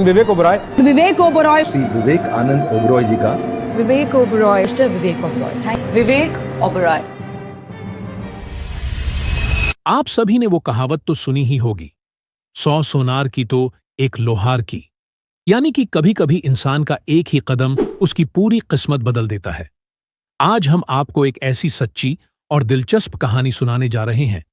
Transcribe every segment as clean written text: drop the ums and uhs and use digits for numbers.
विवेक ओबरॉय। विवेक ओबरॉय। श्री विवेक आनंद ओबरॉय जी का। विवेक ओबरॉय, मिस्टर विवेक ओबरॉय। विवेक ओबरॉय। आप सभी ने वो कहावत तो सुनी ही होगी, 100 सोनार की तो एक लोहार की। यानी कि कभी कभी इंसान का एक ही कदम उसकी पूरी किस्मत बदल देता है। आज हम आपको एक ऐसी सच्ची और दिलचस्प कहानी सुनाने जा रहे हैं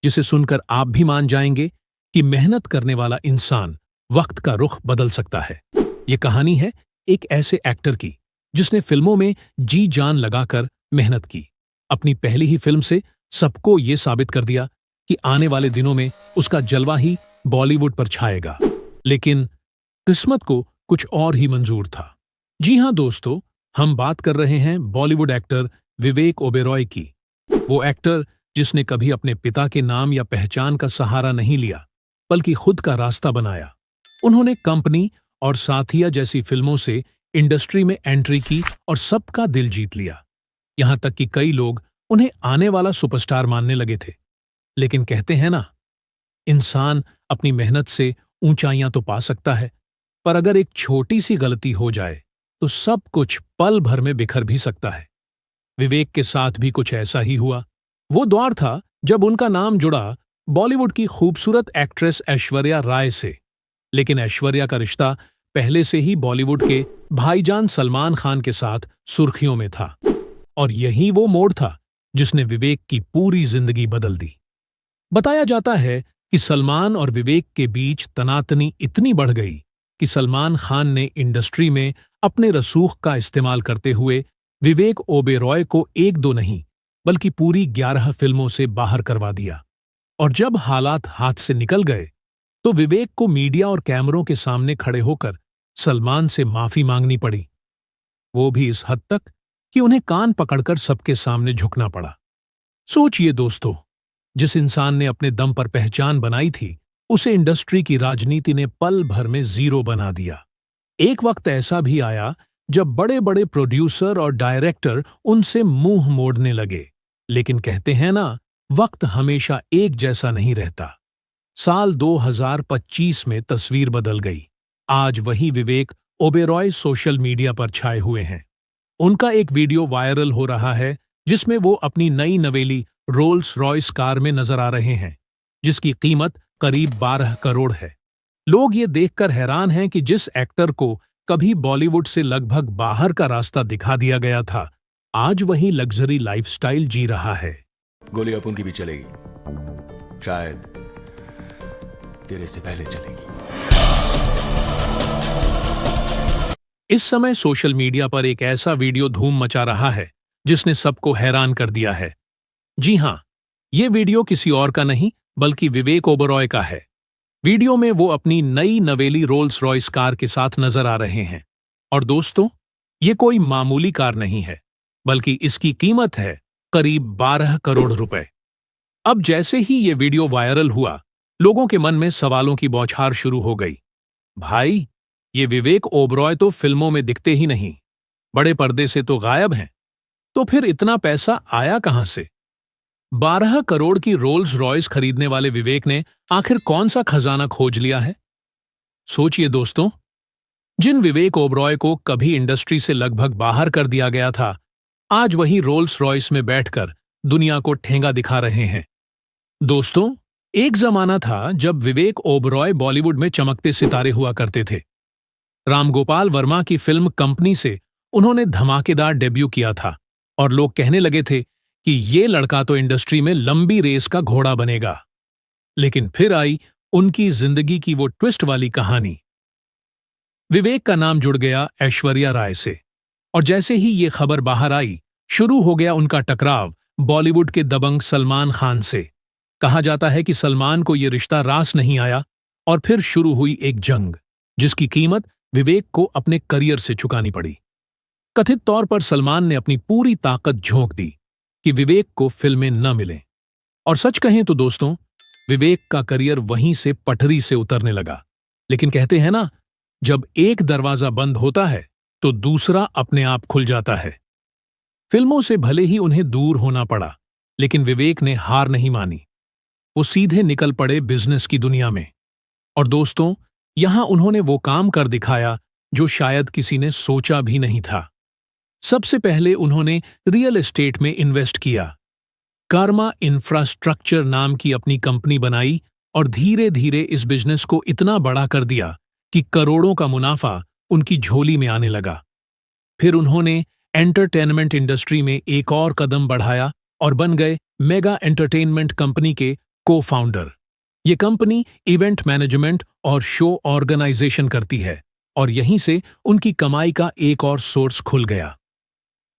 जिसे सुनकर आप भी मान जाएंगे कि मेहनत करने वाला इंसान वक्त का रुख बदल सकता है। ये कहानी है एक ऐसे एक्टर की जिसने फिल्मों में जी जान लगाकर मेहनत की। अपनी पहली ही फिल्म से सबको ये साबित कर दिया कि आने वाले दिनों में उसका जलवा ही बॉलीवुड पर छाएगा। लेकिन किस्मत को कुछ और ही मंजूर था। जी हां दोस्तों, हम बात कर रहे हैं बॉलीवुड एक्टर विवेक ओबेरॉय की। वो एक्टर जिसने कभी अपने पिता के नाम या पहचान का सहारा नहीं लिया, बल्कि खुद का रास्ता बनाया। उन्होंने कंपनी और साथिया जैसी फिल्मों से इंडस्ट्री में एंट्री की और सबका दिल जीत लिया। यहां तक कि कई लोग उन्हें आने वाला सुपरस्टार मानने लगे थे। लेकिन कहते हैं ना, इंसान अपनी मेहनत से ऊंचाइयां तो पा सकता है, पर अगर एक छोटी सी गलती हो जाए तो सब कुछ पल भर में बिखर भी सकता है। विवेक के साथ भी कुछ ऐसा ही हुआ। वो दौर था जब उनका नाम जुड़ा बॉलीवुड की खूबसूरत एक्ट्रेस ऐश्वर्या राय से। लेकिन ऐश्वर्या का रिश्ता पहले से ही बॉलीवुड के भाईजान सलमान खान के साथ सुर्खियों में था। और यही वो मोड़ था जिसने विवेक की पूरी जिंदगी बदल दी। बताया जाता है कि सलमान और विवेक के बीच तनातनी इतनी बढ़ गई कि सलमान खान ने इंडस्ट्री में अपने रसूख का इस्तेमाल करते हुए विवेक ओबेरॉय को एक दो नहीं बल्कि पूरी 11 फिल्मों से बाहर करवा दिया। और जब हालात हाथ से निकल गए तो विवेक को मीडिया और कैमरों के सामने खड़े होकर सलमान से माफी मांगनी पड़ी। वो भी इस हद तक कि उन्हें कान पकड़कर सबके सामने झुकना पड़ा। सोचिए दोस्तों, जिस इंसान ने अपने दम पर पहचान बनाई थी, उसे इंडस्ट्री की राजनीति ने पल भर में जीरो बना दिया। एक वक्त ऐसा भी आया जब बड़े बड़े प्रोड्यूसर और डायरेक्टर उनसे मुंह मोड़ने लगे। लेकिन कहते हैं ना, वक्त हमेशा एक जैसा नहीं रहता। साल 2025 में तस्वीर बदल गई। आज वही विवेक ओबेरॉय सोशल मीडिया पर छाए हुए हैं। उनका एक वीडियो वायरल हो रहा है जिसमें वो अपनी नई नवेली रोल्स रॉयस कार में नजर आ रहे हैं, जिसकी कीमत करीब 12 करोड़ है। लोग ये देखकर हैरान हैं कि जिस एक्टर को कभी बॉलीवुड से लगभग बाहर का रास्ता दिखा दिया गया था, आज वही लग्जरी लाइफस्टाइल जी रहा है। गोली अपन की भी चलेगी, शायद तेरे से पहले चलेगी। इस समय सोशल मीडिया पर एक ऐसा वीडियो धूम मचा रहा है जिसने सबको हैरान कर दिया है। जी हां, ये वीडियो किसी और का नहीं बल्कि विवेक ओबेरॉय का है। वीडियो में वो अपनी नई नवेली रोल्स रॉयस कार के साथ नजर आ रहे हैं। और दोस्तों, ये कोई मामूली कार नहीं है, बल्कि इसकी कीमत है करीब 12 करोड़ रुपए। अब जैसे ही ये वीडियो वायरल हुआ, लोगों के मन में सवालों की बौछार शुरू हो गई। भाई, ये विवेक ओबेरॉय तो फिल्मों में दिखते ही नहीं, बड़े पर्दे से तो गायब हैं, तो फिर इतना पैसा आया कहां से? 12 करोड़ की रोल्स रॉयस खरीदने वाले विवेक ने आखिर कौन सा खजाना खोज लिया है? सोचिए दोस्तों, जिन विवेक ओबेरॉय को कभी इंडस्ट्री से लगभग बाहर कर दिया गया था, आज वही रोल्स रॉयस में बैठकर दुनिया को ठेंगा दिखा रहे हैं। दोस्तों, एक जमाना था जब विवेक ओबेरॉय बॉलीवुड में चमकते सितारे हुआ करते थे। राम गोपाल वर्मा की फिल्म कंपनी से उन्होंने धमाकेदार डेब्यू किया था और लोग कहने लगे थे कि ये लड़का तो इंडस्ट्री में लंबी रेस का घोड़ा बनेगा। लेकिन फिर आई उनकी जिंदगी की वो ट्विस्ट वाली कहानी। विवेक का नाम जुड़ गया ऐश्वर्या राय से, और जैसे ही ये खबर बाहर आई, शुरू हो गया उनका टकराव बॉलीवुड के दबंग सलमान खान से। कहा जाता है कि सलमान को यह रिश्ता रास नहीं आया और फिर शुरू हुई एक जंग, जिसकी कीमत विवेक को अपने करियर से चुकानी पड़ी। कथित तौर पर सलमान ने अपनी पूरी ताकत झोंक दी कि विवेक को फिल्में न मिलें। और सच कहें तो दोस्तों, विवेक का करियर वहीं से पटरी से उतरने लगा। लेकिन कहते हैं ना, जब एक दरवाजा बंद होता है तो दूसरा अपने आप खुल जाता है। फिल्मों से भले ही उन्हें दूर होना पड़ा, लेकिन विवेक ने हार नहीं मानी। वो सीधे निकल पड़े बिजनेस की दुनिया में। और दोस्तों, यहां उन्होंने वो काम कर दिखाया जो शायद किसी ने सोचा भी नहीं था। सबसे पहले उन्होंने रियल एस्टेट में इन्वेस्ट किया। कार्मा इंफ्रास्ट्रक्चर नाम की अपनी कंपनी बनाई और धीरे धीरे इस बिजनेस को इतना बड़ा कर दिया कि करोड़ों का मुनाफा उनकी झोली में आने लगा। फिर उन्होंने एंटरटेनमेंट इंडस्ट्री में एक और कदम बढ़ाया और बन गए मेगा एंटरटेनमेंट कंपनी के को फाउंडर। ये कंपनी इवेंट मैनेजमेंट और शो ऑर्गेनाइजेशन करती है और यहीं से उनकी कमाई का एक और सोर्स खुल गया।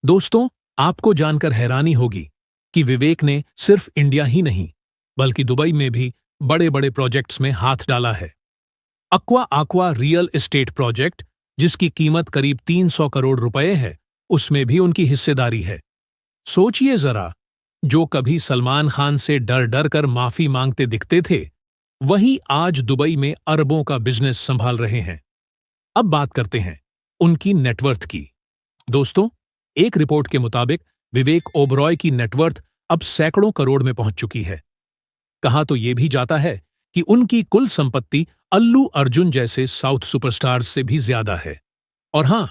दोस्तों, आपको जानकर हैरानी होगी कि विवेक ने सिर्फ इंडिया ही नहीं बल्कि दुबई में भी बड़े बड़े प्रोजेक्ट्स में हाथ डाला है। अक्वा रियल एस्टेट प्रोजेक्ट, जिसकी कीमत करीब 300 करोड़ रुपए है, उसमें भी उनकी हिस्सेदारी है। सोचिए जरा, जो कभी सलमान खान से डर डर कर माफी मांगते दिखते थे, वही आज दुबई में अरबों का बिजनेस संभाल रहे हैं। अब बात करते हैं उनकी नेटवर्थ की। दोस्तों, एक रिपोर्ट के मुताबिक विवेक ओबरॉय की नेटवर्थ अब सैकड़ों करोड़ में पहुंच चुकी है। कहा तो यह भी जाता है कि उनकी कुल संपत्ति अल्लू अर्जुन जैसे साउथ सुपरस्टार्स से भी ज्यादा है। और हां,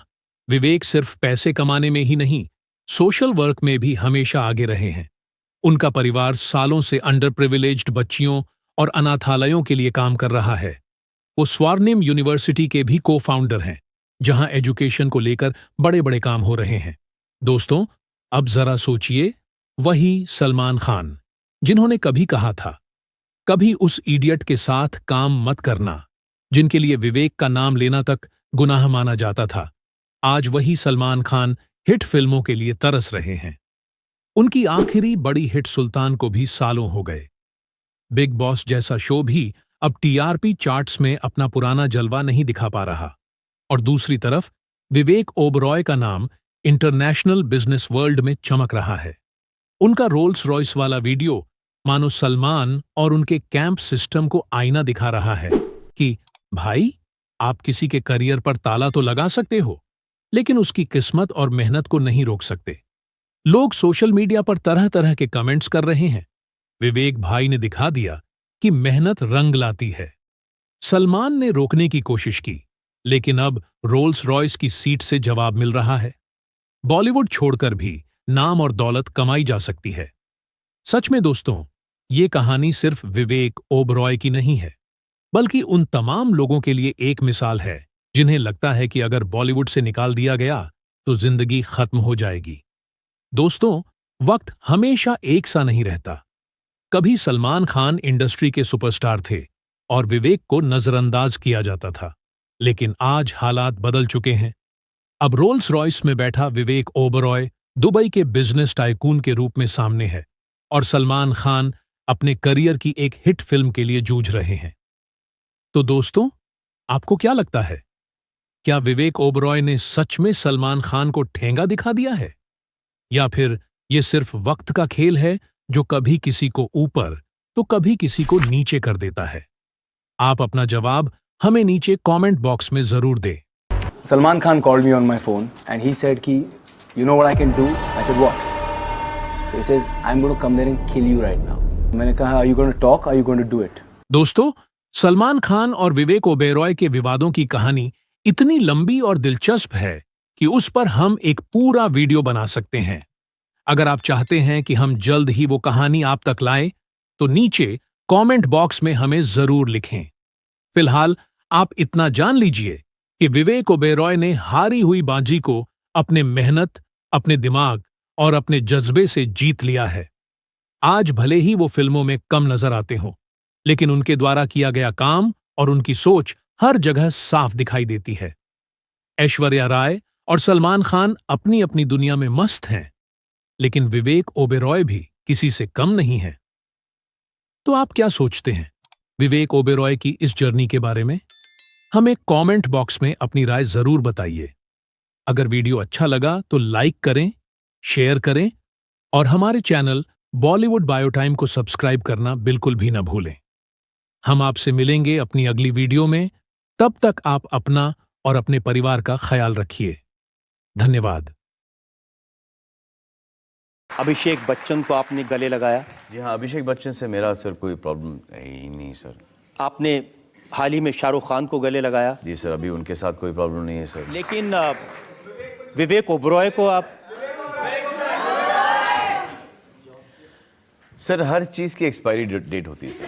विवेक सिर्फ पैसे कमाने में ही नहीं, सोशल वर्क में भी हमेशा आगे रहे हैं। उनका परिवार सालों से अंडर प्रिविलेज्ड बच्चियों और अनाथालयों के लिए काम कर रहा है। वो स्वर्णिम यूनिवर्सिटी के भी को फाउंडर हैं, जहां एजुकेशन को लेकर बड़े बड़े काम हो रहे हैं। दोस्तों, अब जरा सोचिए, वही सलमान खान जिन्होंने कभी कहा था, कभी उस इडियट के साथ काम मत करना, जिनके लिए विवेक का नाम लेना तक गुनाह माना जाता था, आज वही सलमान खान हिट फिल्मों के लिए तरस रहे हैं। उनकी आखिरी बड़ी हिट सुल्तान को भी सालों हो गए। बिग बॉस जैसा शो भी अब टीआरपी चार्ट्स में अपना पुराना जलवा नहीं दिखा पा रहा। और दूसरी तरफ विवेक ओबरॉय का नाम इंटरनेशनल बिजनेस वर्ल्ड में चमक रहा है। उनका रोल्स रॉयस वाला वीडियो मानो सलमान और उनके कैंप सिस्टम को आईना दिखा रहा है कि भाई, आप किसी के करियर पर ताला तो लगा सकते हो, लेकिन उसकी किस्मत और मेहनत को नहीं रोक सकते। लोग सोशल मीडिया पर तरह तरह के कमेंट्स कर रहे हैं। विवेक भाई ने दिखा दिया कि मेहनत रंग लाती है। सलमान ने रोकने की कोशिश की, लेकिन अब रोल्स रॉयस की सीट से जवाब मिल रहा है। बॉलीवुड छोड़कर भी नाम और दौलत कमाई जा सकती है। सच में दोस्तों, ये कहानी सिर्फ विवेक ओबरॉय की नहीं है, बल्कि उन तमाम लोगों के लिए एक मिसाल है जिन्हें लगता है कि अगर बॉलीवुड से निकाल दिया गया तो जिंदगी खत्म हो जाएगी। दोस्तों, वक्त हमेशा एक सा नहीं रहता। कभी सलमान खान इंडस्ट्री के सुपरस्टार थे और विवेक को नजरअंदाज किया जाता था, लेकिन आज हालात बदल चुके हैं। अब रोल्स रॉयस में बैठा विवेक ओबरॉय दुबई के बिजनेस टाइकून के रूप में सामने है और सलमान खान अपने करियर की एक हिट फिल्म के लिए जूझ रहे हैं। तो दोस्तों, आपको क्या लगता है? क्या विवेक ओबरॉय ने सच में सलमान खान को ठेंगा दिखा दिया है, या फिर यह सिर्फ वक्त का खेल है जो कभी किसी को ऊपर तो कभी किसी को नीचे कर देता है? आप अपना जवाब हमें नीचे कमेंट बॉक्स में जरूर दें। Salman Khan called me on my phone and he said ki, you know what I can do? I said what? So he says, I'm going to come there and kill you right now. मैंने कहा, are you going to talk? Are you going to do it? दोस्तों, सलमान खान और विवेक ओबेरॉय के विवादों की कहानी इतनी लंबी और दिलचस्प है कि उस पर हम एक पूरा वीडियो बना सकते हैं। अगर आप चाहते हैं कि हम जल्द ही वो कहानी आप तक लाएं, तो नीचे कमेंट बॉक्स में हमें जरूर लिखें। फिलहाल आप इतना जान लीजिए कि विवेक ओबेरॉय ने हारी हुई बाजी को अपने मेहनत, अपने दिमाग और अपने जज्बे से जीत लिया है। आज भले ही वो फिल्मों में कम नजर आते हों, लेकिन उनके द्वारा किया गया काम और उनकी सोच हर जगह साफ दिखाई देती है। ऐश्वर्या राय और सलमान खान अपनी अपनी दुनिया में मस्त हैं, लेकिन विवेक ओबेरॉय भी किसी से कम नहीं है। तो आप क्या सोचते हैं विवेक ओबेरॉय की इस जर्नी के बारे में? हमें कमेंट बॉक्स में अपनी राय जरूर बताइए। अगर वीडियो अच्छा लगा तो लाइक करें, शेयर करें और हमारे चैनल बॉलीवुड बायोटाइम को सब्सक्राइब करना बिल्कुल भी न भूलें। हम आपसे मिलेंगे अपनी अगली वीडियो में। तब तक आप अपना और अपने परिवार का ख्याल रखिए। धन्यवाद। अभिषेक बच्चन को आपने गले लगाया। जी हाँ, अभिषेक बच्चन से मेरा सर कोई प्रॉब्लम है ही नहीं सर। आपने हाल ही में शाहरुख खान को गले लगाया, जी सर, अभी उनके साथ कोई प्रॉब्लम नहीं है सर। लेकिन विवेक ओबरॉय को आप सर हर चीज की एक्सपायरी डेट होती है सर।